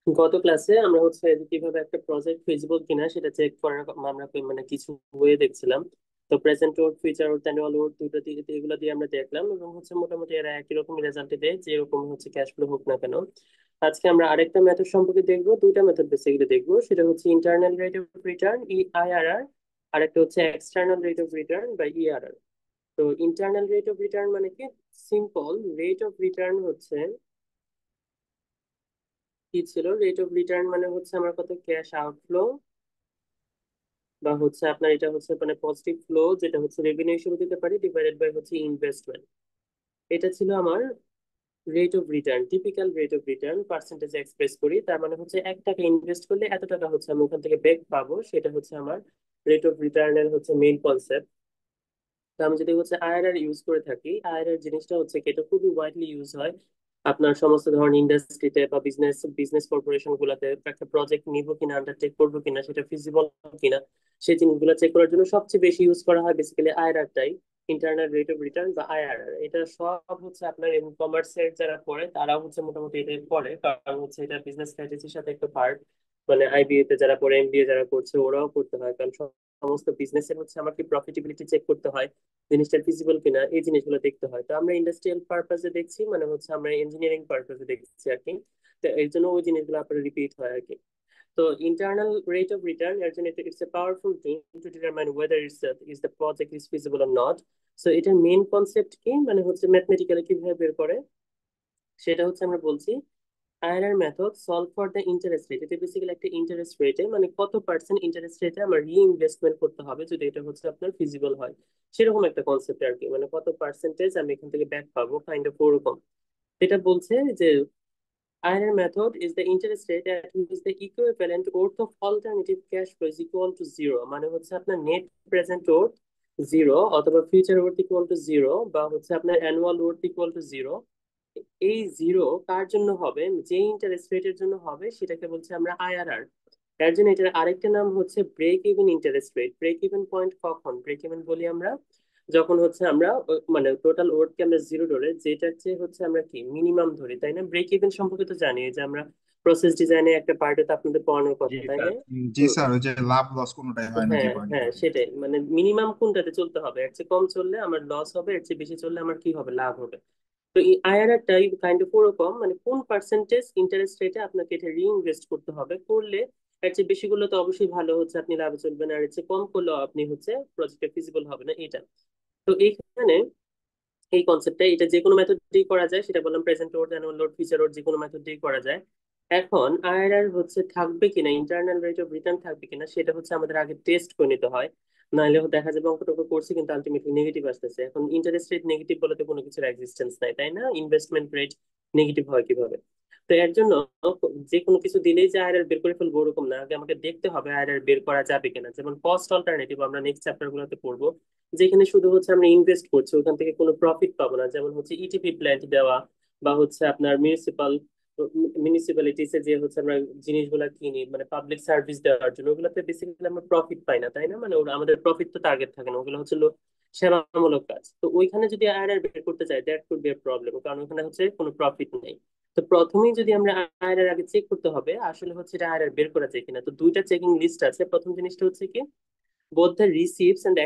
গত ক্লাসে আমরা হচ্ছে যে কিভাবে একটা প্রজেক্ট ফিজিবল কিনা সেটা চেক করার আমরা মানে কিছু ওয়ে দেখছিলাম। তো present work, future work, annual work দুটো দিকে এগুলো দিয়ে আমরা দেখলাম, এবং হচ্ছে মোটামুটি এরা একই রকম রেজাল্ট দেয় যে এরকম হচ্ছে ক্যাশ ফ্লো হোক না কেন। আজকে আমরা আরেকটা মেথড সম্পর্কে দেখবো, দুইটা মেথড বেসিক্যালি দেখবো, সেটা হচ্ছে internal rate of return IRR, আর একটা হচ্ছে এক্সটার্নাল রেট অফ রিটার্ন বা ERR। তো ইন্টারনাল রেট অফ রিটার্ন মানে কি? সিম্পল, রেট অফ রিটার্ন হচ্ছে কি ছিল, রেট অফ রিটার্ন মানে হচ্ছে আমার কত ক্যাশ আউটফ্লো, বা হচ্ছে আপনার এটা হচ্ছে মানে পজিটিভ ফ্লো, যেটা হচ্ছে রেভিনিউ হিসেবে দিতে পারি, ডিভাইডেড বাই হচ্ছে ইনভেস্টমেন্ট। এটা ছিল আমার rate of return, typical rate of return পার্সেন্টেজে এক্সপ্রেস করি। তার মানে হচ্ছে 1 টাকা ইনভেস্ট করলে এত টাকা হচ্ছে আমি ওখান থেকে ব্যাক পাবো, সেটা হচ্ছে আমার রেট অফ রিটার্নের হচ্ছে মেইন কনসেপ্ট। তো আমি যদি হচ্ছে IRR ইউজ করে থাকি, IRR জিনিসটা হচ্ছে কি, এটা খুবই ওয়াইডলি ইউজ হয় আপনার সমস্ত ধরনের ইন্ডাস্ট্রিতে বা বিজনেস বিজনেস কর্পোরেশন গুলাতে। একটা প্রজেক্ট নিবো কিনা, আন্ডারটেক করবো কিনা, সেটা ফিজিবল কিনা, সেই জিনিসগুলো চেক করার জন্য সবচেয়ে বেশি ইউজ করা হয় বেসিক্যালি IRR টাই, ইন্টারনাল রেট অফ রিটার্ন বা IRR। এটা সব হচ্ছে আপনার কমার্সের যারা পড়ে তারা হচ্ছে মোটামুটি এটা পড়ে, কারণ হচ্ছে এটা বিজনেস স্ট্র্যাটেজির সাথে একটা পার্ট। মানে IBA তে যারা পড়ে, MBA যারা করছে ওরাও করতে হয়, কারণ সমস্ত বিজনেসের হচ্ছে আমাকে প্রফিটেবিলিটি চেক করতে হয়, জিনিসটা ফিজিবল কিনা, এই জিনিসগুলো দেখতে হয়। তো আমরা ইন্ডাস্ট্রিয়াল পারপাসে দেখছি, মানে হচ্ছে আমরা ইঞ্জিনিয়ারিং পারপাসে দেখছি আর কি। তো এর জন্য ওই জিনিসগুলো আপনার রিপিট হয় আর কি। তো ইন্টারনাল রেট অফ রিটার্ন এর জন্য it's a powerful tool to determine weather is the project is feasible or not. So এটার মেইন কনসেপ্ট কি, মানে হচ্ছে ম্যাথমেটিক্যালি কিভাবে বের করে সেটা হচ্ছে আমরা বলছি IRR method solve for the interest rate. এটা বেসিক্যালি একটা ইন্টারেস্ট রেটে, মানে কত পার্সেন্ট ইন্টারেস্ট রেটে আমার রিইনভেস্টমেন্ট করতে হবে যদি এটা হচ্ছে আপনার ফিজিবল হয়, সেরকম একটা কনসেপ্ট আর কি। মানে কত পার্সেন্টেজ আমি এখান থেকে ব্যাক পাবো, কাইন্ড অফ ওরকম। এটা বলছে যে IRR method is the interest rate at which the equivalent worth of alternative cash flow is equal to zero. মানে হচ্ছে আপনার নেট প্রেজেন্ট ওর্থ জিরো, অথবা future worth equal to zero, বা হচ্ছে আপনার annual worth equal to zero. এই zero কার জন্য হবে, যে ইন্টারেস্ট রেটের জন্য হবে সেটাকে বলছে আমরা IRR। এর জন্য এটার আরেকটা নাম হচ্ছে break even interest rate. Break even point কখন ব্রেক ইভেন বলি আমরা, যখন হচ্ছে আমরা মানে টোটাল ওয়ার্ডকে আমরা জিরো ধরে, যেটার চেয়ে হচ্ছে আমরা কি মিনিমাম ধরি, তাই না? ব্রেক ইভেন সম্পর্কে তো জানি যে আমরা প্রসেস ডিজাইনে একটা পার্টে তো আপনাদের পড়ানোর জি কথা, তাই স্যার। না? জি স্যার, ওই যে লাভ লস কোনোটাই হয় না যে হ্যাঁ পয়েন্টে হ্যাঁ, পয়েন্টে। সেটাই, মানে মিনিমাম কোনটাতে চলতে হবে, এর চেয়ে কম চললে আমার লস হবে, এর চেয়ে বেশি চললে আমার কি হবে, লাভ হবে। তো এই IRR-টাই কাইন্ড অফ ওরকম, মানে কোন পার্সেন্টেজ ইন্টারেস্ট রেটে আপনাকে এটা রিইনভেস্ট করতে হবে, করলে এর চেয়ে বেশি করলে তো অবশ্যই ভালো হচ্ছে আপনি লাভে চলবেন, আর এর চেয়ে কম করলেও আপনি হচ্ছে প্রজেক্টটা ফিজিবল হবে না, এটা। তো এইখানে এই কনসেপ্টটা, এটা যে কোনো মেথড দিয়ে করা যায়, সেটা বললাম প্রেজেন্ট ওর, অ্যানুয়াল ওর, ফিউচার ওর, যে কোনো মেথড দিয়ে করা যায়। এখন IRR হচ্ছে থাকবে কিনা, ইন্টারনাল রেট অফ রিটার্ন থাকবে কিনা, সেটা হচ্ছে আমাদের আগে টেস্ট করে নিতে হয়। নাহলে দেখা যাবে অঙ্ক টঙ্ক করছি কিন্তু আলটিমেটলি নেগেটিভ আসতেছে। এখন ইন্টারেস্ট রেট নেগেটিভ বলে তো কোনো কিছুর এক্সিস্টেন্স নাই, তাই না? ইনভেস্টমেন্ট রেট নেগেটিভ হয় কিভাবে? তো এর জন্য যে কোনো কিছু দিলেই যে IRR বের করে ফেলবো ওরকম না, আগে আমাকে দেখতে হবে IRR বের করা যাবে কিনা। যেমন কস্ট অল্টারনেটিভ আমরা নেক্সট চ্যাপ্টার গুলোতে পড়বো, যেখানে শুধু হচ্ছে আমরা ইনভেস্ট করছি, ওখান থেকে কোনো প্রফিট পাবো না। যেমন হচ্ছে ইটিপি প্ল্যান্ট দেওয়া, বা হচ্ছে আপনার মিউনিসিপ্যালিটিস এ যে হচ্ছে আমরা জিনিসগুলা কিনি, মানে পাবলিক সার্ভিস দেওয়ার জন্য, ওগুলোতে বেসিক্যালি আমরা প্রফিট পাই না, তাই না? মানে আমাদের প্রফিট তো টার্গেট থাকে না, ওগুলো হচ্ছে সেবামূলক কাজ। তো ওইখানে যদি IRR বের করতে চাই, that could B A problem, কারণ ওখানে হচ্ছে কোনো প্রফিট নেই। তো প্রথমেই যদি আমরা IRR আগে চেক করতে হবে আসলে হচ্ছে এটা IRR বের করা যায় কিনা। তো দুইটা চেকিং লিস্ট আছে। প্রথম জিনিসটা হচ্ছে কি, both the receipts and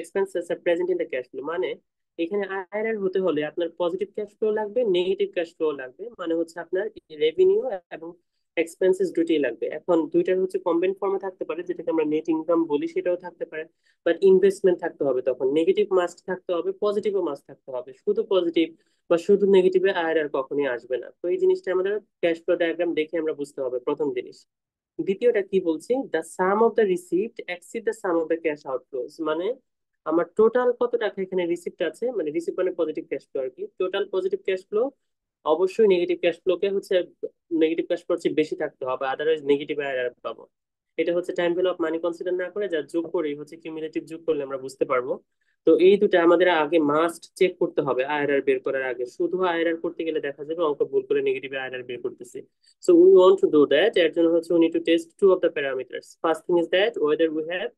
expenses are present in the cash flow। মানে এখানে IRR হতে হলে আপনার পজিটিভ ক্যাশ ফ্লো লাগবে, নেগেটিভ ক্যাশ ফ্লো লাগবে, মানে হচ্ছে আপনার রেভিনিউ এবং এক্সপেন্সেস দুটোই লাগবে। এখন দুইটার হচ্ছে কম্বাইন্ড ফর্মে থাকতে পারে, যেটাকে আমরা নেট ইনকাম বলি, সেটাও থাকতে পারে। বাট ইনভেস্টমেন্ট থাকতে হবে, তখন নেগেটিভ মাস্ট থাকতে হবে, পজিটিভও মাস্ট থাকতে হবে। শুধু পজিটিভ বা শুধু নেগেটিভে IRR কখনই আসবে না। তো এই জিনিসটা আমাদের ক্যাশ ফ্লো ডায়াগ্রাম দেখে আমরা বুঝতে হবে, প্রথম জিনিস। দ্বিতীয়টা কি বলছি, the sum of the receipt exceed the sum of the cash outflows. মানে আমার টোটাল কত টাকা এখানে রিসিপ্ট আছে, মানে রিসিপ্ট মানে পজিটিভ ক্যাশ ফ্লো আর কি, টোটাল পজিটিভ ক্যাশ ফ্লো অবশ্যই নেগেটিভ ক্যাশ ফ্লোকে হচ্ছে নেগেটিভ ক্যাশ ফ্লো হচ্ছে বেশি থাকতে হবে, আদারওয়াইজ নেগেটিভ আইআরআর পাবো। এটা হচ্ছে time value of money consider না করে যা যোগ করেই হচ্ছে কিউমুলেটিভ যোগ করলে আমরা বুঝতে পারবো। তো এই দুটো আমাদের আগে মাস্ট চেক করতে হবে IRR বের করার আগে। শুধু IRR করতে গেলে দেখা যাবে অঙ্ক ভুল করে নেগেটিভ IRR বের করতেছি। So we want to do that. এর জন্য হচ্ছে we need to test two of the parameters. First thing is that whether we have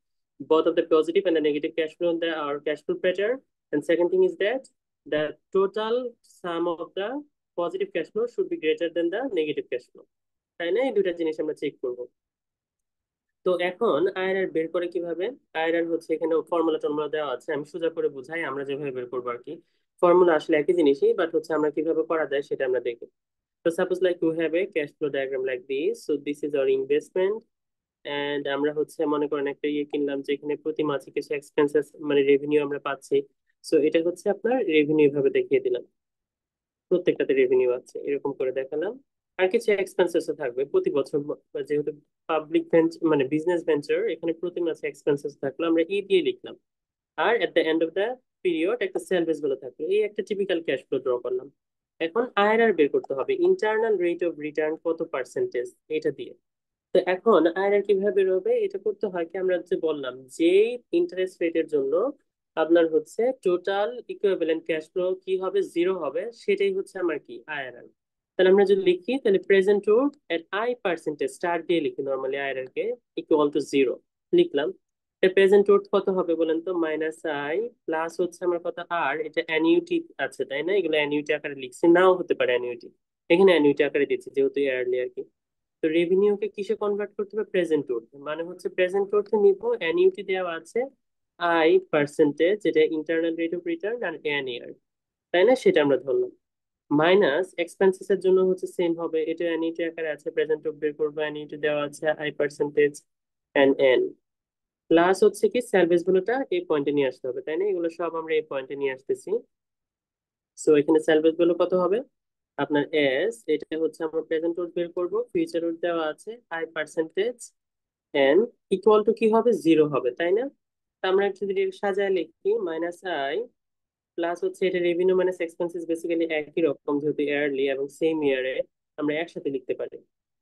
both of the positive and the negative cash flow in our cash flow pattern. And second thing is that the total sum of the positive cash flow should be greater than the negative cash flow. তাই না? এই দুইটা জিনিস আমরা check করব। তো এখন IRR বের করে কিভাবে? আইআরআর হচ্ছে এখানে ফর্মুলা টর্মুলা দেওয়া আছে, আমি সোজা করে বুঝাই, আমরা যেভাবে বের করবো আর কি। ফর্মুলা আসলে একই জিনিসই, বাট হচ্ছে আমরা কিভাবে করা যায় সেটা আমরা দেখবো। তো suppose like you have a cash flow diagram like this, so this is our investment. And আমরা হচ্ছে মনে করেন একটা ইয়ে কিনলাম যেখানে প্রতি মাসে কিছু এক্সপেন্সেস মানে রেভিনিউ আমরা পাচ্ছি। সো এটা হচ্ছে আপনার রেভিনিউ ভাবে দেখিয়ে দিলাম, প্রত্যেকটাতে রেভিনিউ আছে এরকম করে দেখালাম। আর কিছু এক্সপেন্সেস থাকবে প্রতি বছর, যেহেতু পাবলিক মানে বিজনেস ভেঞ্চার, এখানে প্রতি মাসে এক্সপেন্সেস থাকলো, আমরা ই দিয়ে লিখলাম। আর at the end of the period একটা সেলভেজ ভ্যালু থাকলো, এই একটা টিপিক্যাল ক্যাশ ফ্লো ড্র করলাম। এখন আইআরআর বের করতে হবে, ইন্টারনাল রেট অফ রিটার্ন কত পার্সেন্টেজ, এটা দিয়ে। তো এখন আইআরআর কিভাবে বের হবে? এটা করতে হয় কি, আমরা যে বললাম যে ইন্টারেস্ট রেটের জন্য আপনার হচ্ছে টোটাল ইকুইভ্যালেন্ট ক্যাশ ফ্লো কি হবে, জিরো হবে, সেটাই হচ্ছে আমার কি আইআরআর। তাহলে আমরা যদি লিখি, তাহলে present root at I percentage star দিয়ে লিখি নর্মালি আইআরআর কে, ইকুয়াল টু জিরো লিখলাম। প্রেজেন্ট রুট কত হবে বলেন তো? মাইনাস আই প্লাস হচ্ছে আমার কত আর, এটা অ্যানিউটি আছে তাই না, এগুলো অ্যানিউটি আকারে লিখছি, নাও হতে পারে অ্যানিউটি, এখানে অ্যানিউটি আকারে দিচ্ছি যেহেতু ইয়ারলি আর কি। তো রেভিনিউকে কিসে কনভার্ট করতে হবে? প্রেজেন্ট অর্থে, মানে হচ্ছে প্রেজেন্ট অর্থে নিব, অ্যানিউটি দেওয়া আছে আই পার্সেন্টেজ, যেটা ইন্টারনাল রেট অফ রিটার্ন আর এন ইয়ার, তাই না, সেটা আমরা ধরলাম। মাইনাস এক্সপেন্সেস এর জন্য হচ্ছে সেম হবে, এটা অ্যানিউটি আকারে আছে, প্রেজেন্ট অফ বের করবো, অ্যানিউটি দেওয়া আছে I percentage and N, plus হচ্ছে কি স্যালভেজ গুলোটা এই পয়েন্টে নিয়ে আসতে হবে, তাই না, এগুলো সব আমরা এই পয়েন্টে নিয়ে আসতেছি। সো এখানে স্যালভেজ গুলো কত হবে আপনার এস, এটা হচ্ছে আমরা প্রেজেন্ট রুট বের করব, ফিউচার রুট দেওয়া আছে I percentage N, equal to কি হবে, জিরো হবে তাই না। তা আমরা একটু যদি সাজায় লিখি, মাইনাস আই প্লাস হচ্ছে এটা রেভিনিউ মাইনাস এক্সপেন্সেস, বেসিক্যালি একই রকম যেহেতু ইয়ারলি এবং সেম ইয়ারে আমরা একসাথে লিখতে পারি।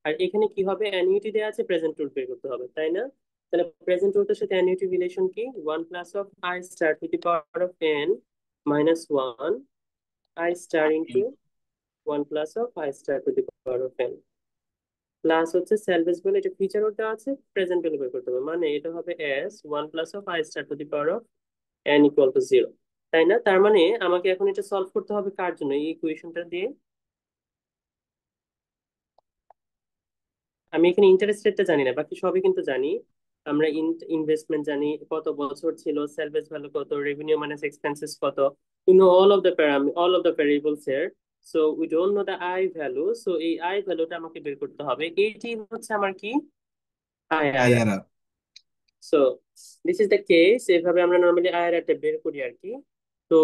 আর এখানে কি হবে, অ্যানুইটি দেওয়া আছে, প্রেজেন্ট রুট বের করতে হবে তাই না। তাহলে প্রেজেন্ট রুটের সাথে অ্যানুইটি রিলেশন কি, one plus of I star to the power of N minus one I star into one plus of I star to the power of N, plus হচ্ছে সেলভেজ ভ্যালু, এটা ফিচার ওটা আছে, present value বের করতে হবে, মানে এটা হবে S one plus of I star to the power of N equal to zero, তাই না। তার মানে আমাকে এখন এটা সলভ করতে হবে কার জন্য, এই ইকুয়েশনটা দিয়ে। আমি এখানে ইন্টারেস্ট রেটটা জানি না, বাকি সবই কিন্তু জানি। আমরা ইনভেস্টমেন্ট জানি কত বছর ছিল, সেলভেজ ভ্যালু কত, রেভিনিউ মাইনাস এক্সপেন্সেস কত, you know all of the all of the variables here. So we don't know the I value, so এই আই ভ্যালুটা আমাকে বের করতে হবে, এইটি হচ্ছে আমার কি IRR. IRR. So this is the case, এভাবে আমরা নর্মালি আইআরআর টা বের করি আর কি। তো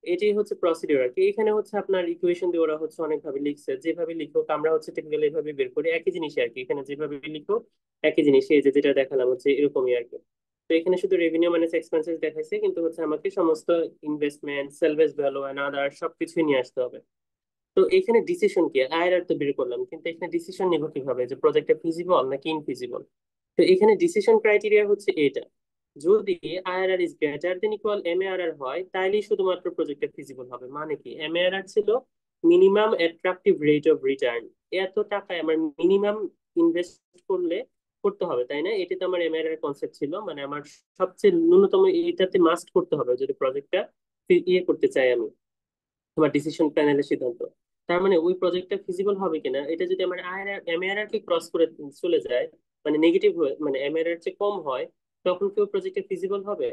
এটাই হচ্ছে প্রসিডিউর আর কি। এখানে হচ্ছে আপনার ইকুয়েশন দিয়ে ওরা হচ্ছে অনেকভাবে লিখছে, যেভাবে লিখুক আমরা হচ্ছে টিপিক্যালি এভাবে বের করি, একই জিনিসই আর কি, এখানে যেভাবে লিখুক একই জিনিস, এই যে যেটা দেখালাম হচ্ছে এরকমই আর কি। তো এখানে শুধু রেভিনিউ মাইনাস এক্সপেন্সেস দেখাইছে, কিন্তু হচ্ছে আমাকে সমস্ত investment, salvage value and other সবকিছুই নিয়ে আসতে হবে। তো এখানে ডিসিশন কি, আইআরআর তো বের করলাম, কিন্তু এখানে ডিসিশন নিব কিভাবে যে প্রজেক্টটা ফিজিবল নাকি ইনফিজিবল। তো এখানে ডিসিশন ক্রাইটেরিয়া হচ্ছে এটা, যদি IRR is greater than equal MARR হয়, তাইলেই শুধুমাত্র প্রজেক্টটা ফিজিবল হবে। মানে কি, এমএআরআর ছিল minimum attractive rate of return, এত টাকায় আমার মিনিমাম ইনভেস্ট করলে করতে হবে তাই না, এটা তো আমার এমএআরআর কনসেপ্ট ছিল, মানে আমার সবচেয়ে ন্যূনতম এটাতে মাস্ট করতে হবে যদি প্রজেক্টটা ইয়ে করতে চাই আমি, তোমার ডিসিশন প্যানেলের সিদ্ধান্ত। তার মানে ওই প্রজেক্টটা ফিজিবল হবে কিনা, এটা যদি আমার আইআরআর এমএআরআর কে ক্রস করে চলে যায়, মানে নেগেটিভ হয়ে, মানে এমএআরআর চেয়ে কম হয়, তখন কি ওই প্রজেক্টটা ফিজিবল হবে?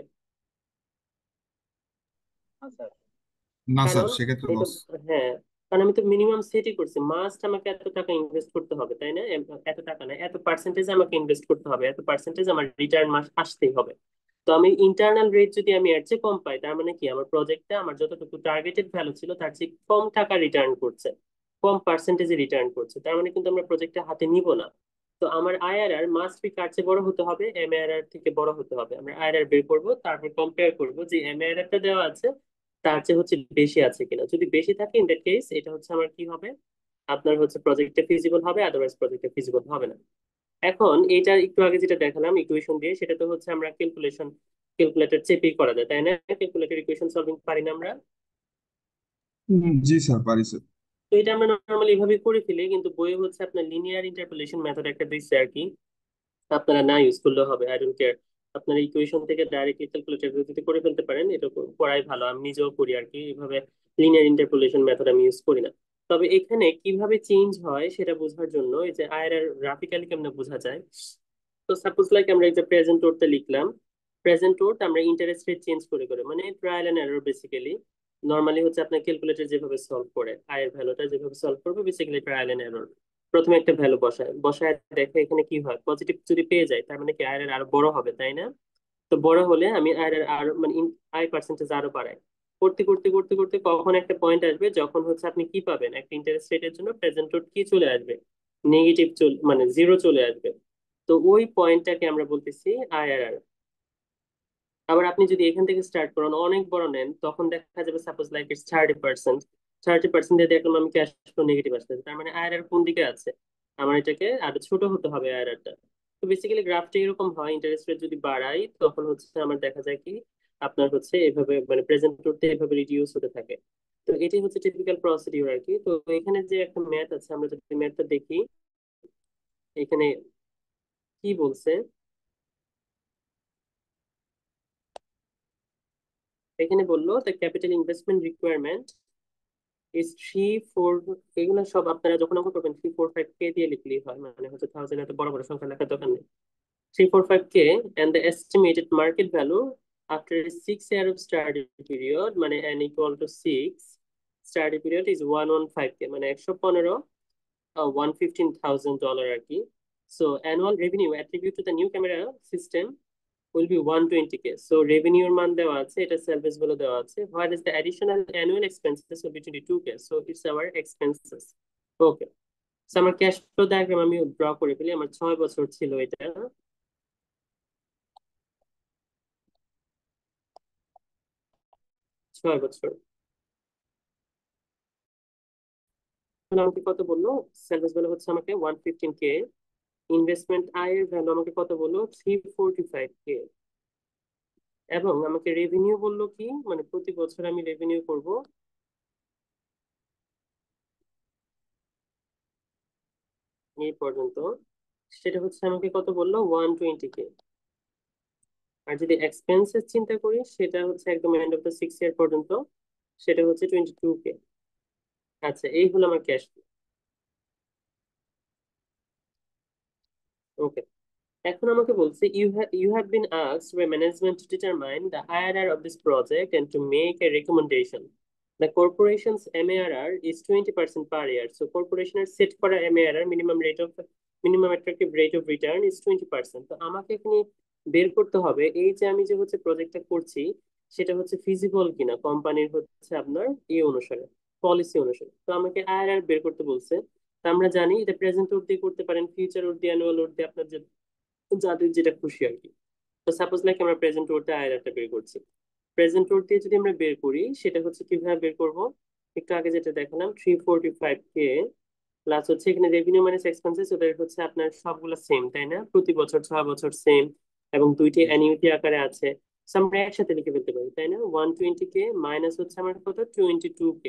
না স্যার, কারণ সেক্ষেত্রে এটা, লস। হ্যাঁ, কারণ আমি তো মিনিমাম সেটই করছি, মাস্ট আমাকে এত টাকা ইনভেস্ট করতে হবে তাই না, এত টাকা না, এত পার্সেন্টেজ আমাকে ইনভেস্ট করতে হবে, এত পার্সেন্টেজ আমার রিটার্ন মাস আসতেই হবে। তো আমি ইন্টারনাল রেট যদি আমি এর চেয়ে কম পাই, তার মানে কি আমার প্রজেক্টটা আমার যতটুকু টার্গেটেড ভ্যালু ছিল তার চেয়ে কম টাকা রিটার্ন করছে, কম পার্সেন্টেজে রিটার্ন করছে, তার মানে কিন্তু আমরা প্রজেক্টটা হাতে নিব না। তো আমার আইআরআর মাস্ট বি কার চেয়ে বড় হতে হবে, এমএআরআর থেকে বড় হতে হবে। আমরা আইআরআর বের করবো, তারপর কম্পেয়ার করবো যে এমএআরআর টা দেওয়া আছে তার চেয়ে হচ্ছে বেশি আছে কিনা, যদি বেশি থাকে ইন দ্যাট কেস এটা হচ্ছে আমার কি হবে, আপনার হচ্ছে প্রজেক্টটা ফিজিবল হবে, আদারওয়াইজ প্রজেক্টটা ফিজিবল হবে না। এখন এটা একটু আগে যেটা দেখালাম ইকুয়েশন দিয়ে, সেটা তো হচ্ছে আমরা ক্যালকুলেটর চেপেই করা যায় তাই না, ক্যালকুলেটর ইকুয়েশন সলভিং পারি না আমরা। জি স্যার, পারি স্যার। তো এটা আমরা নর্মালি এভাবে করে ফেলি, কিন্তু বইয়ে হচ্ছে আপনার লিনিয়ার ইন্টারপোলেশন মেথড একটা দিচ্ছে আর কি, আপনারা না ইউজ করলেও হবে, আই ডোন্ট কেয়ার। আপনার ইকুয়েশন থেকে ডাইরেক্টলি ক্যালকুলেটর যদি করে ফেলতে পারেন এটা করাই ভালো, আমি নিজেও করি আর কি এভাবে, লিনিয়ার ইন্টারপোলেশন মেথড আমি ইউজ করি না। তবে এখানে কিভাবে চেঞ্জ হয় সেটা বোঝার জন্য এই যে আইআরআর গ্রাফিক্যালি কেমনে বোঝা যায়। তো সাপোজ লাইক আমরা এই যে প্রেজেন্ট ওরটা লিখলাম, প্রেজেন্ট ওর আমরা ইন্টারেস্ট রেট চেঞ্জ করে করে, মানে trial and error basically. Normally হচ্ছে আপনার ক্যালকুলেটর যেভাবে সলভ করে আয়ের ভ্যালুটা যেভাবে সলভ করবে, বেসিক্যালি ট্রায়াল এন্ড এরর। প্রথমে একটা ভ্যালু বসায় বসায় দেখে এখানে কি হয়, পজিটিভ যদি পেয়ে যায় তার মানে কি আয়ের আরো বড় হবে, তাই না? তো বড় হলে আমি আয়ের আরো মানে আয় পার্সেন্টেজ আরো বাড়াই। করতে করতে করতে করতে কখন একটা পয়েন্ট আসবে যখন হচ্ছে আপনি কি পাবেন, একটা ইন্টারেস্ট রেটের জন্য প্রেজেন্ট রেট কি চলে আসবে, নেগেটিভ মানে জিরো চলে আসবে। তো ওই পয়েন্টটাকে আমরা বলতেছি আইআরআর। আবার আপনি যদি এখান থেকে স্টার্ট করেন অনেক বড় নেন, তখন দেখা যাবে সাপোজ লাইক ইটস 30%। 30% দিয়ে দেখলাম আমি ক্যাশ ফ্লো নেগেটিভ আসতেছে, তার মানে আইআরআর কোন দিকে আছে, আমার এটাকে আরো ছোট হতে হবে আইআরআরটা। তো বেসিক্যালি গ্রাফটা এরকম হয়, ইন্টারেস্ট রেট যদি বাড়াই তখন হচ্ছে আমার দেখা যায় কি আপনার হচ্ছে এভাবে মানে প্রেজেন্ট করতে এভাবে রিডিউস হতে থাকে। তো এটি হচ্ছে টিপিক্যাল প্রসিডিউর আর কি। তো এখানে যে একটা ম্যাথ আছে, আমরা যদি ম্যাথটা দেখি এখানে কি বলছে। এখানে বললো the capital investment requirement is 3 4। এগুলো সব আপনারা যখন অঙ্ক করবেন 3 4 5 কে দিয়ে লিখলেই হয়, মানে হচ্ছে থাউজেন্ড এত বড় বড় সংখ্যা লেখার দরকার নেই। 3 4 5 কে and the estimated market value after a 6 year of study period মানে n equal to 6 study period is 115K, মানে 115 $115,000 আর কি। So annual revenue attributed to the new camera system will be 120K. So revenue মান দেওয়া আছে, এটা self বলে দেওয়া আছে, what is the additional annual expenses will be 22K. So it's our expenses. Okay. So আমার ক্যাশ ফ্লো ডায়াগ্রাম আমি draw করে ফেলি। আমার 6 বছর ছিল এটা, 6 বছর। তাহলে আমাকে কত বললো, সেলস ভ্যালু হচ্ছে আমাকে 115K, ইনভেস্টমেন্ট আয়ের ভ্যালু আমাকে কত বললো 345K, এবং আমাকে রেভিনিউ বললো কি মানে প্রতি বছর আমি রেভিনিউ করব এই পর্যন্ত, সেটা হচ্ছে আমাকে কত বললো 120K। আর যদি এক্সপেন্সেস চিন্তা করি সেটা হচ্ছে একদম এন্ড অফ দ্য 6 ইয়ার পর্যন্ত, সেটা হচ্ছে 22K। আচ্ছা, এই হলো আমার ক্যাশ। ওকে, এখন আমাকে বলছে you have been asked by management to determine the IRR of this project and to make a recommendation. The corporation's MARR is 20% per year. So corporationের set করা MARR minimum attractive rate of return is 20%। তো আমাকে এখানে বের করতে হবে এই যে আমি যে হচ্ছে প্রজেক্টটা করছি সেটা হচ্ছে ফিজিবল কিনা কোম্পানির হচ্ছে আপনার অনুসারে, পলিসি অনুসারে। তো আমাকে আইআরআর বের করতে বলছে। তো আমরা জানি এটা প্রেজেন্ট ওর দিয়ে করতে পারেন, ফিউচার ওর দিয়ে, অ্যানুয়াল ওর দিয়ে, আপনার যে যাদের যেটা খুশি আর কি। তো সাপোজ লাইক আমরা প্রেজেন্ট ওরতে আয়রাটা বের করছি। প্রেজেন্ট ওর দিয়ে যদি আমরা বের করি সেটা হচ্ছে কিভাবে বের করব, একটু আগে যেটা দেখালাম 345K প্লাস হচ্ছে এখানে রেভিনিউ মাইনাস এক্সপেন্সেস, ওদের হচ্ছে আপনার সবগুলো সেম তাই না, প্রতি বছর 6 বছর সেম, এবং দুইটি অ্যানিউইটি আকারে আছে। So আমরা একসাথে লিখে ফেলতে পারি তাই না, 120K মাইনাস হচ্ছে আমার কত 22K।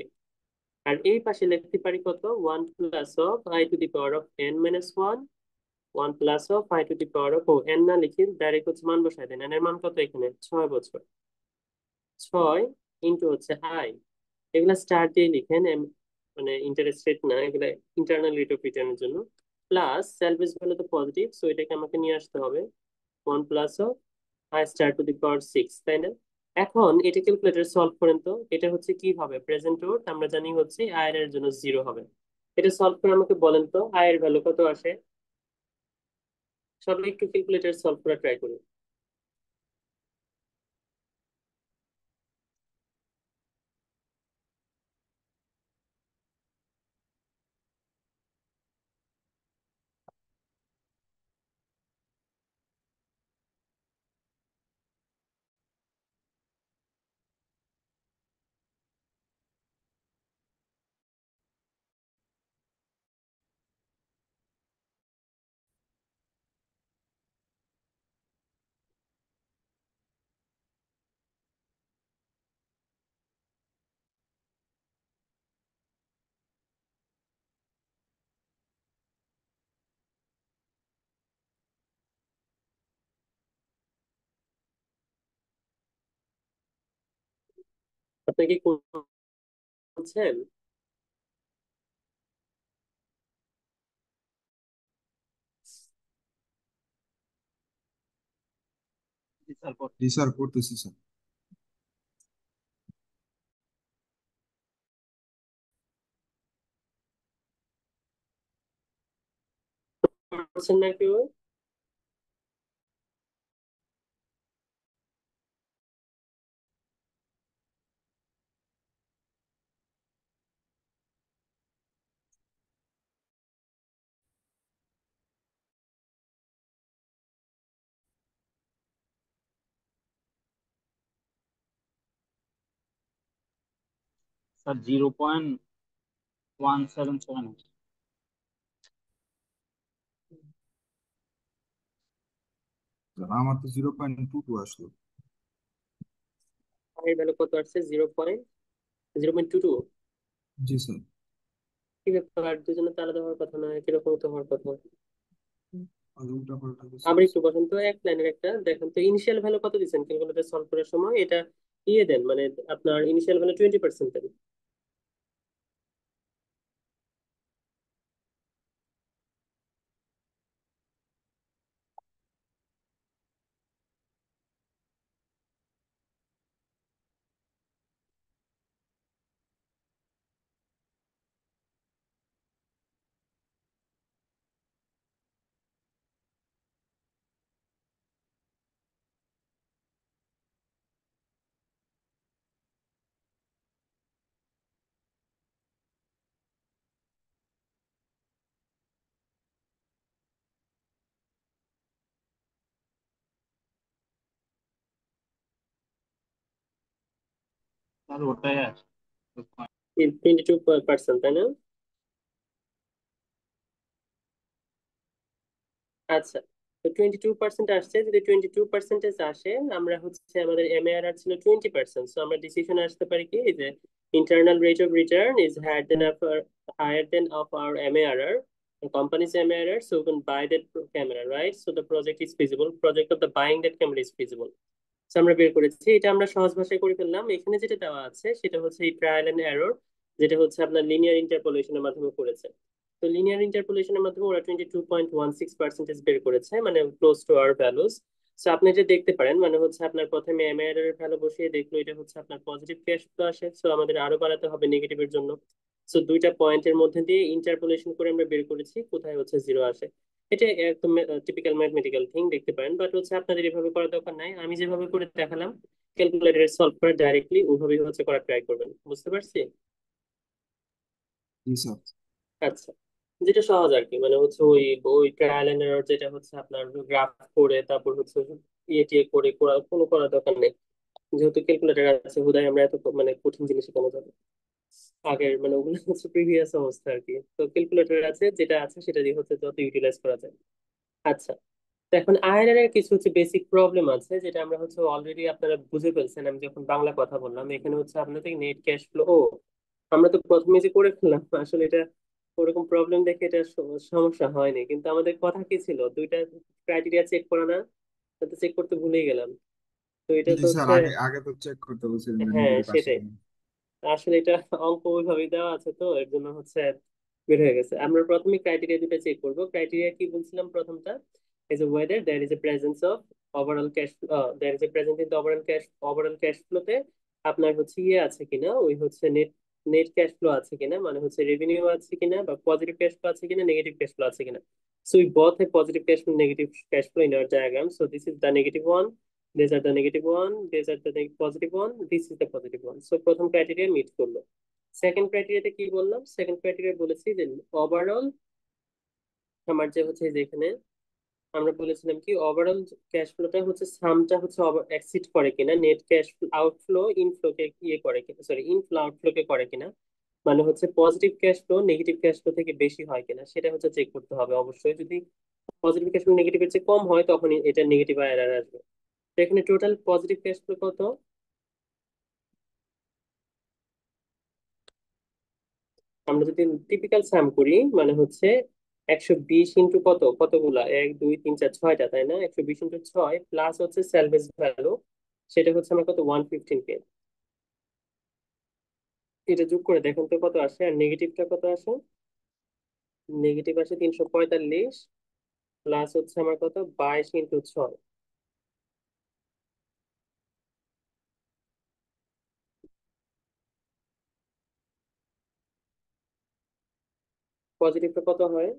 আর এই পাশে লিখতে পারি কত, 1 plus of i two the power of n minus 1, 1 plus of i two the power of n না লিখে ডাইরেক্ট হচ্ছে মান বসাই দেন, n এর মান কত এখানে 6 বছর, 6 ইন্টু হচ্ছে আই। এগুলা স্টার দিয়ে লিখেন, মানে ইন্টারেস্ট রেট না, এগুলা ইন্টারনাল রেট অফ রিটার্নের জন্য। প্লাস সেলফ ভ্যালু তো পজিটিভ, সো এটাকে আমাকে নিয়ে আসতে হবে 1 plus of i star to the power 6, তাই না? এখন এটা ক্যালকুলেটর সলভ করেন তো, এটা হচ্ছে কি হবে, প্রেজেন্ট রুট আমরা জানি হচ্ছে আয়ের এর জন্য 0 হবে। এটা সলভ করে আমাকে বলেন তো আয়ের ভ্যালু কত আসে। সবাই একটু ক্যালকুলেটর সলভ করা ট্রাই করি। আপনি কি করছেন? জি স্যার, করতেছি স্যার। করছেন না কেউ? স্যার 0.177। স্যার, আমার তো 0.22 আসলো। আর এর ভ্যালু কত আসছে? 0.22। জি স্যার। কি ব্যাপার, দুজনে তো আলাদা হওয়ার কথা নয়, কিরকম তো হওয়ার কথা? আর উল্টা পাল্টা কিছু আবার আছে? একটু বসেন তো, এক লাইনের একটা দেখেন তো, ইনিশিয়াল ভ্যালু কত দিচ্ছেন ক্যালকুলেটর সলভ করার সময়? এটা ইয়ে দেন, মানে আপনার ইনিশিয়াল ভ্যালু 20% দেন। স্যার ওটাই আছে। 22%, তাই না? আচ্ছা, তো 22% আসছে, যদি 22% আসে, আমরা হচ্ছে আমাদের এমএআরআর ছিল 20%, তো আমরা ডিসিশনে আসতে পারি কি, এই যে internal rate of return is higher than of our MARR, company's MARR, so we can buy that camera, right? So the project is feasible. Project of the buying that camera is feasible. So আমরা বের করেছি, এটা আমরা সহজ ভাষায় করে ফেললাম। এখানে যেটা দেওয়া আছে সেটা হচ্ছে এই ট্রায়াল এন্ড এরর, যেটা হচ্ছে আপনার লিনিয়ার ইন্টারপোলেশনের মাধ্যমে করেছে। তো লিনিয়ার ইন্টারপোলেশনের মাধ্যমে ওরা 22.16% বের করেছে, মানে close to our values. So আপনি যে দেখতে পারেন, মানে হচ্ছে আপনার প্রথমে এমআইআর এর ভ্যালু বসিয়ে দেখলো এটা হচ্ছে আপনার পজিটিভ ক্যাশ ফ্লো আসে, সো আমাদের আরো বাড়াতে হবে নেগেটিভের জন্য। সো দুইটা পয়েন্টের মধ্যে দিয়ে ইন্টারপোলেশন করে আমরা বের করেছি কোথায় হচ্ছে জিরো আসে। এটা একদম টিপিক্যাল ম্যাথমেটিক্যাল থিং, দেখতে পারেন, বাট হচ্ছে আপনাদের এভাবে করার দরকার নাই, আমি যেভাবে করে দেখালাম ক্যালকুলেটরে সলভ করে ডাইরেক্টলি ওইভাবেই হচ্ছে করার ট্রাই করবেন, বুঝতে পারছি? জি স্যার। আচ্ছা, যেটা সহজ আর কি, মানে হচ্ছে ওই ওই ট্রায়াল এন্ড এরর, যেটা হচ্ছে আপনার গ্রাফ করে তারপর হচ্ছে ইয়ে টিয়ে করে করা, কোনো করার দরকার নেই। যেহেতু ক্যালকুলেটর আছে, হুদাই আমরা এত মানে কঠিন জিনিস কেন যাবে? আগের মানে ওগুলো হচ্ছে প্রিভিয়াস অবস্থা আর কি, তো ক্যালকুলেটর আছে, যেটা আছে সেটা দিয়ে হচ্ছে যত ইউটিলাইজ করা যায়। আচ্ছা, তো এখন আয়রন এর কিছু হচ্ছে বেসিক প্রবলেম আছে, যেটা আমরা হচ্ছে অলরেডি আপনারা বুঝে ফেলছেন। আমি যখন বাংলা কথা বললাম, এখানে হচ্ছে আপনাদের নেট ক্যাশ ফ্লো, আমরা তো প্রথমে যে করে ফেললাম, আসলে এটা ওরকম প্রবলেম দেখে এটা সমস্যা হয়নি, কিন্তু আমাদের কথা কি ছিল, দুইটা ক্রাইটেরিয়া চেক করা না? তো চেক করতে ভুলেই গেলাম। তো এটা জি তো স্যার, হচ্ছে, আগে আগে তো চেক করতে বলছিলেন যে হ্যাঁ নেগেটিভ আসে সেটাই, কিনা। আসলে এটা অঙ্ক ওইভাবেই দেওয়া আছে, তো এর জন্য হচ্ছে বের হয়ে গেছে। আমরা প্রথমে ক্রাইটেরিয়া দুটো চেক করব। ক্রাইটেরিয়া কি বলছিলাম প্রথমটা? is a whether there is a presence of overall cash there is a presence in the overall cash flow তে আপনার হচ্ছে ইয়ে আছে কিনা, ওই হচ্ছে নেট নেট ক্যাশ ফ্লো আছে কিনা, মানে হচ্ছে রেভিনিউ আছে কিনা, বা পজিটিভ ক্যাশ ফ্লো আছে কিনা, নেগেটিভ ক্যাশ ফ্লো আছে কিনা। So we both have positive cash flow, negative cash flow in our diagram. So this is the negative one, these are the negative one, these are the positive one, this is the positive one. So প্রথম criteria meet করলো। Second ক্রাইটেরিয়াতে কি বললাম? Second criteria বলেছি যে overall আমার যে হচ্ছে যেখানে আমরা বলেছিলাম কি, ওভারঅল ক্যাশ ফ্লোটা হচ্ছে সামটা হচ্ছে এক্সিড করে কিনা, নেট ক্যাশ আউটফ্লো ইনফ্লো কে ইয়ে করে কিনা, সরি ইনফ্লো আউটফ্লো কে করে কিনা, মানে হচ্ছে positive case flow negative cash flow থেকে বেশি হয় কিনা, সেটা হচ্ছে চেক করতে হবে অবশ্যই। যদি পজিটিভ ক্যাশ ফ্লো নেগেটিভের চেয়ে কম হয়, তখন এটা নেগেটিভ এরর আসবে। তো এখানে টোটাল পজিটিভ ক্যাশ ফ্লো কত? আমরা যদি টিপিক্যাল সাম করি, মানে হচ্ছে 120 ইন্টু কত, কতগুলা, 1 2 3 4 6টা, তাই না? 120 ইন্টু 6 প্লাস হচ্ছে স্যালভেজ ভ্যালু, সেটা হচ্ছে আমার কত, 115K। এটা যোগ করে দেখেন তো কত আসে, আর নেগেটিভটা কত আসে? নেগেটিভ আসে 345, প্লাস হচ্ছে আমার কত, 22 ইন্টু 6, পজিটিভটা কত হয়?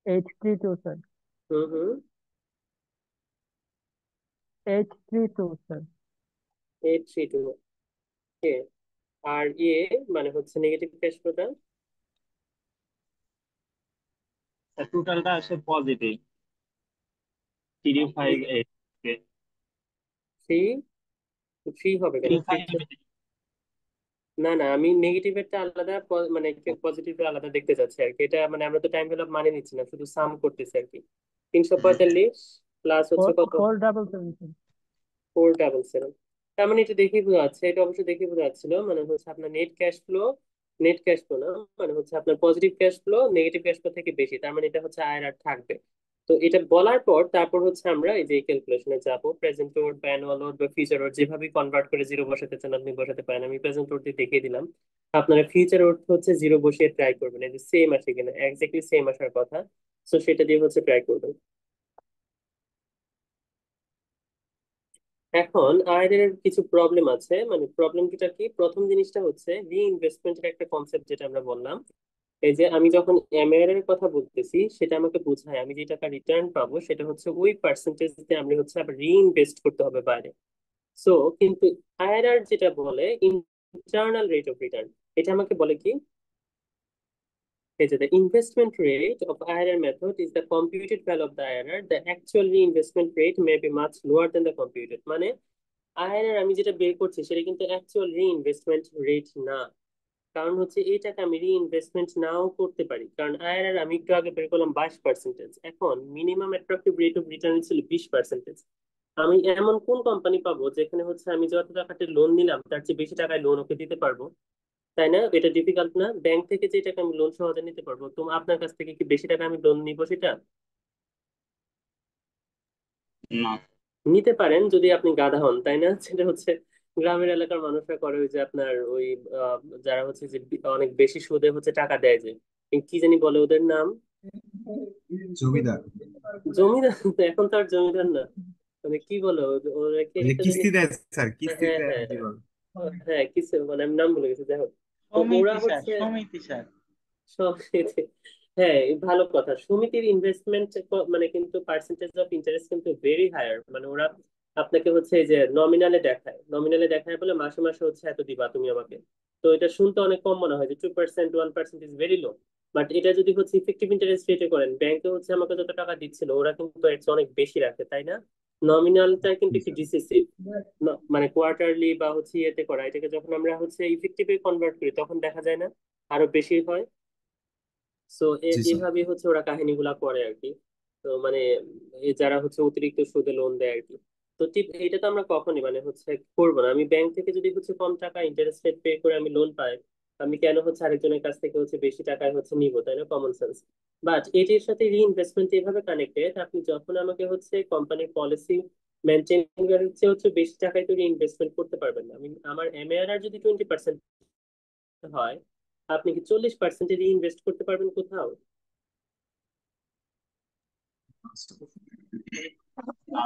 832 স্যার। হুম হুম। 832 স্যার। 832। ওকে। আর মানে হচ্ছে নেগেটিভ ক্যাশ ফ্লোটা? টোটালটা আসে পজিটিভ 358। থ্রি? থ্রি হবে কেন? Three three? ফাইভ না না, আমি নেগেটিভেরটা আলাদা মানে পজিটিভটা আলাদা দেখতে চাচ্ছি আর কি। এটা মানে আমরা তো টাইম ভ্যালু মানে নিচ্ছি না, শুধু সাম করতেছি আর কি। 345 প্লাস হচ্ছে কত? 477 স্যার। 477। তার মানে এটা দেখেই বোঝা যাচ্ছে, এটা অবশ্যই দেখেই বোঝা যাচ্ছিল মানে হচ্ছে আপনার নেট ক্যাশ ফ্লো না, মানে হচ্ছে আপনার positive case flow negative cash flow থেকে বেশি, তার মানে এটা হচ্ছে আয়আরআর থাকবে। তো এটা বলার পর তারপর হচ্ছে আমরা এই যে ক্যালকুলেশনে যাবো, প্রেজেন্ট ওড বা অ্যানুয়াল ওড বা ফিউচার ওড, যেভাবে কনভার্ট করে জিরো বসাতে চান আপনি বসাতে পারেন। আমি প্রেজেন্ট ওড দিয়ে দেখিয়ে দিলাম। আপনারা ফিউচার ওড হচ্ছে জিরো বসিয়ে ট্রাই করবেন, এই যে সেম আসে কিনা, এক্স্যাক্টলি সেম আসার কথা। তো সেটা দিয়ে হচ্ছে ট্রাই করবেন। এখন আর এর কিছু প্রবলেম আছে, মানে প্রবলেমটা কি, প্রথম জিনিসটা হচ্ছে রিইনভেস্টমেন্টের একটা কনসেপ্ট যেটা আমরা বললাম। এই যে আমি যখন এমআর এর কথা বলতেছি, সেটা আমাকে বোঝায় আমি যে টাকা রিটার্ন পাবো সেটা হচ্ছে ওই পার্সেন্টেজ দিয়ে আমি হচ্ছে আবার রিইনভেস্ট করতে হবে বাইরে। সো কিন্তু আইআরআর যেটা বলে ইন্টারনাল রেট অফ রিটার্ন, এটা আমাকে বলে কি, এই যে the investment rate of IRR method is the computed value of the IRR. The actual reinvestment rate may be much lower than the computed. মানে আইআরআর আমি যেটা বের করছি সেটা কিন্তু অ্যাকচুয়াল রিইনভেস্টমেন্ট রেট না। কারণ হচ্ছে এই টাকা আমি রিইনভেস্টমেন্ট নাও করতে পারি, কারণ আইআরআর আমি একটু আগে বের করলাম 22%, এখন minimum attractive rate of return ছিল 20%। আমি এমন কোন কোম্পানি পাবো যেখানে হচ্ছে আমি যত টাকাতে লোন নিলাম তার চেয়ে বেশি টাকায় লোন ওকে দিতে পারবো? তাই না? এটা ডিফিকাল্ট না? ব্যাংক থেকে যে টাকা আমি লোন সহজে নিতে পারবো, তো আপনার কাছ থেকে কি বেশি টাকা আমি লোন নিবো সেটা? না। নিতে পারেন যদি আপনি গাধা হন, তাই না? সেটা হচ্ছে গ্রামের এলাকার মানুষরা করে, ওই যে আপনার ওই আহ, যারা হচ্ছে যে অনেক বেশি সুদে হচ্ছে টাকা দেয়, যে কি জানি বলে ওদের নাম, জমিদার। জমিদার। এখন তো আর জমিদার না, মানে কি বলো ওরা কি ওই যে একটা জানি। কিস্তি দেয় স্যার, কিস্তি হ্যাঁ দেয় হ্যাঁ কি বলে? হ্যাঁ, কিছু মানে আমি নাম ভুলে গেছি, যাই হোক। তো ওরা সমিতি স্যার, হচ্ছে সমিতি স্যার। সব, হ্যাঁ ভালো কথা, সমিতির ইনভেস্টমেন্ট মানে কিন্তু পার্সেন্টেজ অফ ইন্টারেস্ট কিন্তু ভেরি হায়ার, মানে ওরা আপনাকে হচ্ছে এই যে নমিনালে দেখায় বলে মাসে মাসে হচ্ছে এত দিবা তুমি আমাকে। তো এটা শুনতে অনেক কম মনে হয় যে 2% 1% ইজ ভেরি লো, বাট এটা যদি হচ্ছে ইফেক্টিভ ইন্টারেস্ট রেটে করেন, ব্যাংকে হচ্ছে আমাকে যত টাকা দিচ্ছিল ওরা কিন্তু এর চেয়ে অনেক বেশি রাখে, তাই না? নমিনালটা কিন্তু জি একটু স্যার। ডিসিসিভ, মানে কোয়ার্টারলি বা হচ্ছে ইয়েতে করা, এটাকে যখন আমরা হচ্ছে ইফেক্টিভে কনভার্ট করি তখন দেখা যায় না আরো বেশি হয়। সো জি স্যার। এইভাবে হচ্ছে ওরা কাহিনীগুলা করে আর কি। তো মানে যারা হচ্ছে অতিরিক্ত সুদে লোন দেয় আর কি। তো ঠিক এটা তো আমরা কখনই মানে হচ্ছে করবো না। আমি ব্যাংক থেকে যদি হচ্ছে কম টাকা ইন্টারেস্ট রেট পে করে আমি লোন পাই, আমি কেন হচ্ছে আরেকজনের কাছ থেকে হচ্ছে বেশি টাকায় হচ্ছে নিবো, তাই না? Common sense. বাট এটির সাথে রিইনভেস্টমেন্ট এভাবে কানেক্টেড, আপনি যখন আমাকে হচ্ছে কোম্পানির পলিসি মেনটেন করার চেয়ে হচ্ছে বেশি টাকায় তো রিইনভেস্টমেন্ট করতে পারবেন না। আমি আমার এমএআর যদি 20% হয়, আপনি কি 40% রিইনভেস্ট করতে পারবেন কোথাও?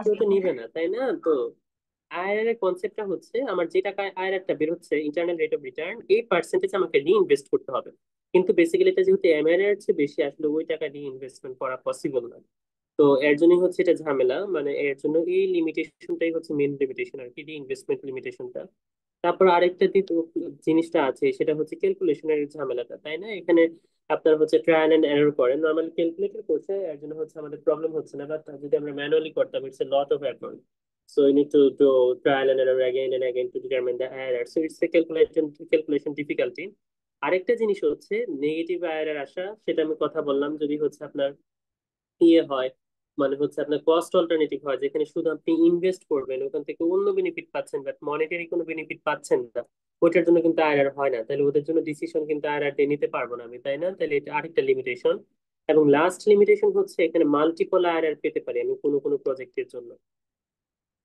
কেউ তো নিবে না, তাই না? তো আইআরআর এর কনসেপ্টটা হচ্ছে আমার যে টাকায় আইআরআর টা বের হচ্ছে, ইন্টারনাল রেট অফ রিটার্ন, এই পার্সেন্টেজ আমাকে রিইনভেস্ট করতে হবে। কিন্তু বেসিক্যালি এটা যেহেতু এমআরআর এর চেয়ে বেশি, আসলে ওই টাকা রিইনভেস্টমেন্ট করা পসিবল না। তো এর জন্যই হচ্ছে এটা ঝামেলা, মানে এর জন্য এই লিমিটেশনটাই হচ্ছে মেন লিমিটেশন আর কি, ইনভেস্টমেন্ট লিমিটেশনটা। তারপর আরেকটা জিনিসটা আছে, সেটা হচ্ছে ক্যালকুলেশনের ঝামেলাটা, তাই না? এখানে আপনার হচ্ছে ট্রায়াল এন্ড এরর করেন, নর্মালি ক্যালকুলেটর করছে, এর জন্য হচ্ছে আমাদের প্রবলেম হচ্ছে না, বাট যদি আমরা ম্যানুয়ালি করতাম, it's a lot of effort. So you need to do trial and error again and again to determine the error. So it's a calculation difficulty. আরেকটা জিনিস হচ্ছে নেগেটিভ আয়ারের আসা, সেটা আমি কথা বললাম, যদি হচ্ছে আপনার ইয়ে হয়, মানে হচ্ছে আপনার কস্ট অল্টারনেটিভ হয়, যেখানে শুধু আপনি ইনভেস্ট করবেন ওখান থেকে অন্য বেনিফিট পাচ্ছেন বাট মনিটারি কোনো বেনিফিট পাচ্ছেন না, ওইটার জন্য কিন্তু আইআরআর হয় না। তাহলে ওদের জন্য ডিসিশন কিন্তু আইআরআর দিয়ে নিতে পারবো না আমি, তাই না? তাহলে এটা আরেকটা লিমিটেশন। এবং লাস্ট লিমিটেশন হচ্ছে এখানে মাল্টিপল আইআরআর পেতে পারি আমি কোনো কোনো প্রজেক্টের জন্য,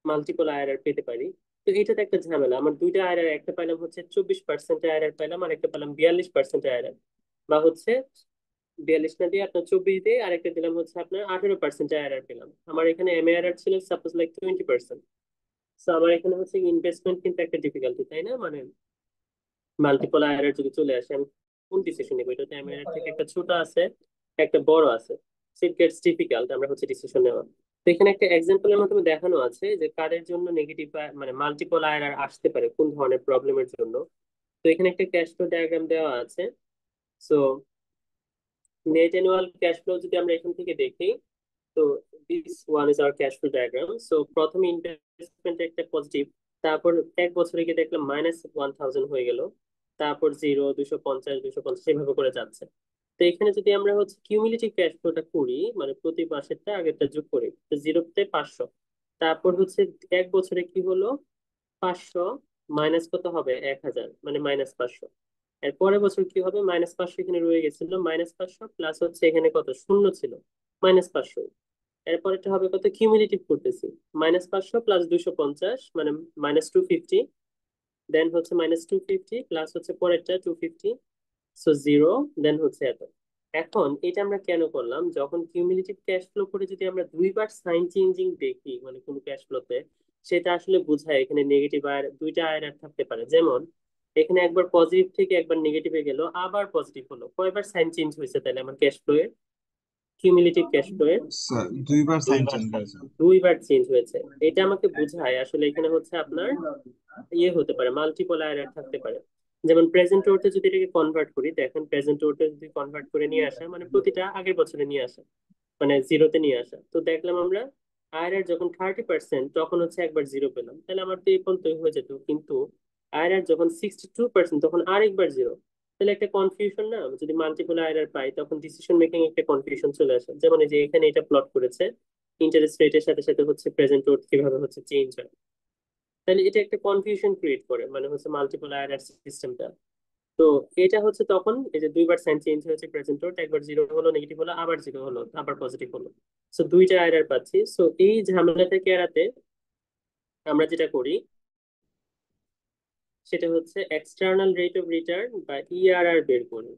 মাল্টিপল আইআরআর পেতে পারি। তো এটাতে একটা ঝামেলা, আমার দুইটা আইআরআর, একটা পাইলাম হচ্ছে 24% আইআরআর পাইলাম, আর একটা পেলাম 42% আইআরআর, বা হচ্ছে 42 না দিয়ে আপনার 24 দিয়ে আরেকটা দিলাম হচ্ছে আপনার 18% আইআরআর পেলাম। আমার এখানে এমএআরআর ছিল সাপোজ লাইক 20%। তো আমার এখানে হচ্ছে ইনভেস্টমেন্ট কিন্তু একটা ডিফিকাল্টি, তাই না? মানে মাল্টিপল আইআরআর যদি চলে আসে, আমি কোন ডিসিশন নেবো, এটা এমএর থেকে একটা ছোট আছে, একটা বড় আছে। সো ইট গেটস ডিফিকাল্ট আমরা হচ্ছে ডিসিশন নেওয়া। তো এখানে একটা এক্সাম্পলের মাধ্যমে দেখানো আছে যে কাদের জন্য নেগেটিভ মানে মাল্টিপল আইআরআর আসতে পারে, কোন ধরনের প্রবলেমের জন্য। তো এখানে একটা ক্যাশ ফ্লো ডায়াগ্রাম দেওয়া আছে। So net annual cash flow যদি আমরা এখান থেকে দেখি, তো this one is our cash flow diagram. So প্রথমে ইনভেস্টমেন্ট একটা পজিটিভ, তারপর এক বছরে গিয়ে দেখলাম -1000 হয়ে গেল, তারপর 0, 250, 250 এভাবে করে যাচ্ছে। তো এখানে যদি আমরা হচ্ছে কিউমুলেটিভ ক্যাশ ফ্লোটা করি, মানে প্রতি মাসেরটা আগেরটা যোগ করি, তো 0-তে 500, তারপর হচ্ছে এক বছরে কি হলো, 500 মাইনাস কত হবে, 1000, মানে -500। এর পরের বছর কি হবে, -500 এখানে রয়ে গেছিল, -500 প্লাস হচ্ছে এখানে কত শূন্য ছিল, -500। এরপরেরটা হবে কত, কিউমুলেটিভ করতেছি, -500 প্লাস 250 মানে -250, দেন হচ্ছে -250 প্লাস হচ্ছে পরেরটা 250, সো 0, দেন হচ্ছে এত। এখন এটা আমরা কেন করলাম, যখন কিউমুলেটিভ ক্যাশ ফ্লো করে যদি আমরা দুইবার সাইন চেঞ্জিং দেখি মানে কোনো ক্যাশ ফ্লোতে, সেটা আসলে বোঝায় এখানে নেগেটিভ আর দুইটা আয়ের থাকতে পারে। যেমন এখানে একবার পজিটিভ থেকে একবার নেগেটিভে গেল, আবার পজিটিভ হলো, কয়বার সাইন চেঞ্জ হয়েছে তাহলে আমার ক্যাশ ফ্লো এর, কিউমুলেটিভ ক্যাশ ফ্লো এর? স্যার দুইবার সাইন দুইবার চেঞ্জ সাইন। হয়েছে। দুইবার চেঞ্জ হয়েছে। এটা আমাকে বোঝায় আসলে এখানে হচ্ছে আপনার হতে পারে, মাল্টিপল আয়ার থাকতে পারে। যেমন প্রেজেন্ট ওরতে যদি এটাকে কনভার্ট করি, দেখেন প্রেজেন্ট ওরতে যদি কনভার্ট করে নিয়ে আসা মানে প্রতিটা আগের বছরে নিয়ে আসা, মানে জিরোতে নিয়ে আসা, তো দেখলাম আমরা আয়ার যখন 30% তখন হচ্ছে একবার জিরো পেলাম, তাহলে আমার তো এই পর্যন্তই হয়ে যেত। কিন্তু আয়ার যখন 62% তখন আরেকবার জিরো, তাহলে একটা কনফিউশন না, যদি মাল্টিপল আয়ার পাই তখন ডিসিশন মেকিং একটা কনফিউশন চলে আসে। যেমন এই যে এখানে এটা প্লট করেছে, ইন্টারেস্ট রেটের সাথে সাথে হচ্ছে প্রেজেন্ট ওর কিভাবে হচ্ছে চেঞ্জ হয়, তাহলে এটা একটা কনফিউশন ক্রিয়েট করে, মানে হচ্ছে মাল্টিপল আয়ার সিস্টেমটা। তো এটা হচ্ছে তখন এই যে দুইবার সাইন চেঞ্জ হয়েছে, প্রেজেন্ট ওর একবার জিরো হলো, নেগেটিভ হলো, আবার জিরো হলো, আবার পজিটিভ হলো, সো দুইটা আয়ার পাচ্ছি। সো এই ঝামেলাটাকে এড়াতে আমরা যেটা করি সেটা হচ্ছে এক্সটার্নাল রেট অফ রিটার্ন বা ইআরআর বের করি,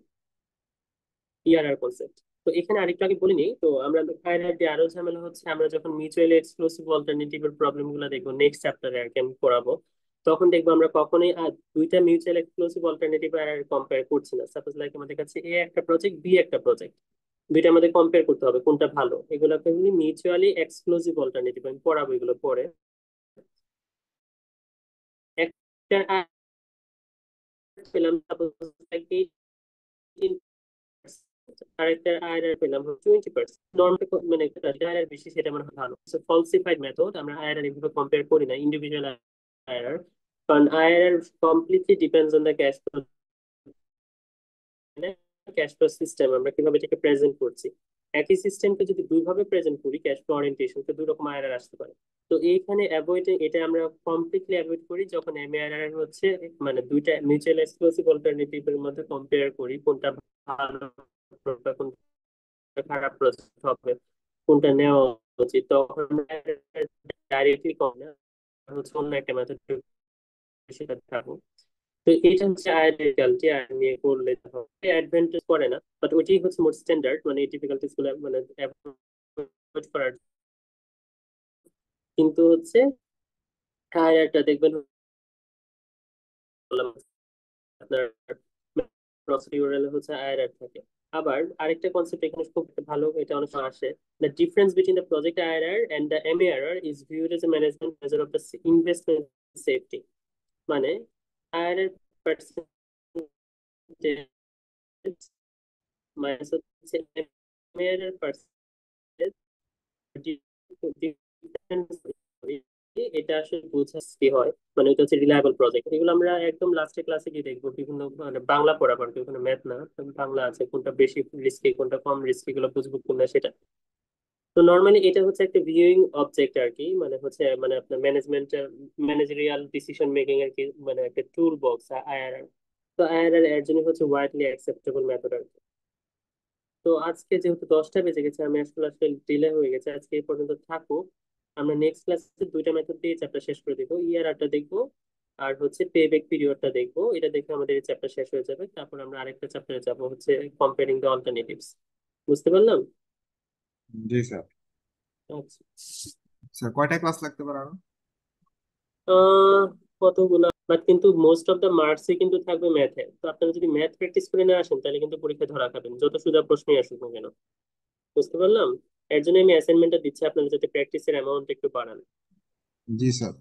ইআরআর কনসেপ্ট। তো এখানে আরেকটু আগে বলিনি, তো আমরা আইআরআর দিয়ে আরো ঝামেলা হচ্ছে আমরা যখন মিউচুয়ালি এক্সক্লুসিভ অল্টারনেটিভের প্রবলেম গুলো দেখবো নেক্সট চ্যাপ্টারে আর কি আমি পড়াবো, তখন দেখবো আমরা কখনোই আর দুইটা মিউচুয়াল এক্সক্লুসিভ অল্টারনেটিভ আর কম্পেয়ার করছি না। সাপোজ লাইক আমাদের কাছে এ একটা প্রজেক্ট, বি একটা প্রজেক্ট, দুইটা আমাদের কম্পেয়ার করতে হবে কোনটা ভালো, এগুলোকে মিউচুয়ালি এক্সক্লুসিভ অল্টারনেটিভ আমি পড়াবো এগুলো পরে। একটা পেলাম সাপোজ লাইক 18, আরেকটা আইআরআর পেলাম 20%, নর্মাল মানে আইআরআর বেশি সেটা মানে ভালো। সো ফলসিফাইড মেথড আমরা আইআরআর এভাবে কম্পেয়ার করি না, ইন্ডিভিজুয়াল আইআরআর, কারণ IRR completely depends on the cash flow, cash flow system আমরা কিভাবে এটাকে প্রেজেন্ট করছি। একই সিস্টেমকে যদি দুইভাবে প্রেজেন্ট করি, ক্যাশ ফ্লো ওরিয়েন্টেশনকে দুই রকম আইআরআর আসতে পারে। তো এইখানে অ্যাভয়েড, এটা আমরা কমপ্লিটলি অ্যাভয়েড করি যখন এমএআরআর হচ্ছে মানে দুইটা মিউচুয়াল এক্সক্লুসিভ অল্টারনেটিভ এর মধ্যে কম্পেয়ার করি কোনটা ভালো, কোনটা খারাপ প্রজেক্ট হবে, কোনটা নেওয়া উচিত, তখন ডাইরেক্টলি কম না, হচ্ছে অন্য একটা মেথড সেটা দেখাবো। তো এটা হচ্ছে আয়ের রেজাল্টটি আয় নিয়ে করলে অ্যাডভান্টেজ করে না, বাট ওইটাই হচ্ছে মোর স্ট্যান্ডার্ড, মানে এই ডিফিকাল্টিস গুলো মানে অ্যাভয়েড করার। কিন্তু হচ্ছে আয়ারটা দেখবেন বললাম, আপনার প্রসিডিউরাল হচ্ছে আইআরআর থাকে। আবার আরেকটা কনসেপ্ট এখানে খুব ভালো, এটা অনেক সময় আসে, the difference between the project IRR and the MARR is viewed as a management measure of the investment safety, মানে IRR পার্সেন্টেজ মাইনাস হচ্ছে MARR পার্সেন্টেজ, এটা আসলে বোঝা কি হয়, মানে এটা হচ্ছে রিলায়েবল প্রজেক্ট। এগুলো আমরা একদম লাস্টে ক্লাসে গিয়ে দেখবো, বিভিন্ন মানে বাংলা পড়াবার ওখানে ম্যাথ না, বাংলা আছে, কোনটা বেশি রিস্কি কোনটা কম রিস্কি এগুলো বুঝবো কিনা সেটা। তো নর্মালি এটা হচ্ছে একটা ভিউইং অবজেক্ট আর কি, মানে হচ্ছে মানে আপনার ম্যানেজমেন্ট ম্যানেজেরিয়াল ডিসিশন মেকিং আর কি, মানে একটা টুল বক্স আইআরআর। তো আইআরআর এর জন্য হচ্ছে ওয়াইডলি অ্যাকসেপ্টেবল মেথড আর কি। তো আজকে যেহেতু 10টা বেজে গেছে, আমি আসলে আসলে ডিলে হয়ে গেছে, আজকে এই পর্যন্ত থাকুক। আমরা নেক্সট ক্লাসে দুইটা মেথড দিয়ে চ্যাপ্টার শেষ করে দিব, ইআরআরটা দেখবো আর হচ্ছে পে ব্যাক পিরিয়ডটা দেখবো। এটা দেখে আমাদের এই চ্যাপ্টার শেষ হয়ে যাবে, তারপর আমরা আরেকটা চ্যাপ্টারে যাব হচ্ছে কম্পেয়ারিং দ্য অল্টারনেটিভস। বুঝতে পারলাম? জি স্যার। আচ্ছা। স্যার কয়টা ক্লাস লাগতে পারে আরো? আহ কতগুলা বাট কিন্তু মোস্ট অফ দ্য মার্কসই কিন্তু থাকবে ম্যাথে। তো আপনারা যদি ম্যাথ প্র্যাকটিস করে না আসেন তাহলে কিন্তু পরীক্ষায় ধরা খাবেন, যত সোজা প্রশ্নই আসুক না কেন। বুঝতে পারলাম। এর জন্য আমি অ্যাসাইনমেন্টটা দিচ্ছি, আপনারা যাতে প্র্যাকটিসের অ্যামাউন্ট একটু বাড়ান। জি স্যার।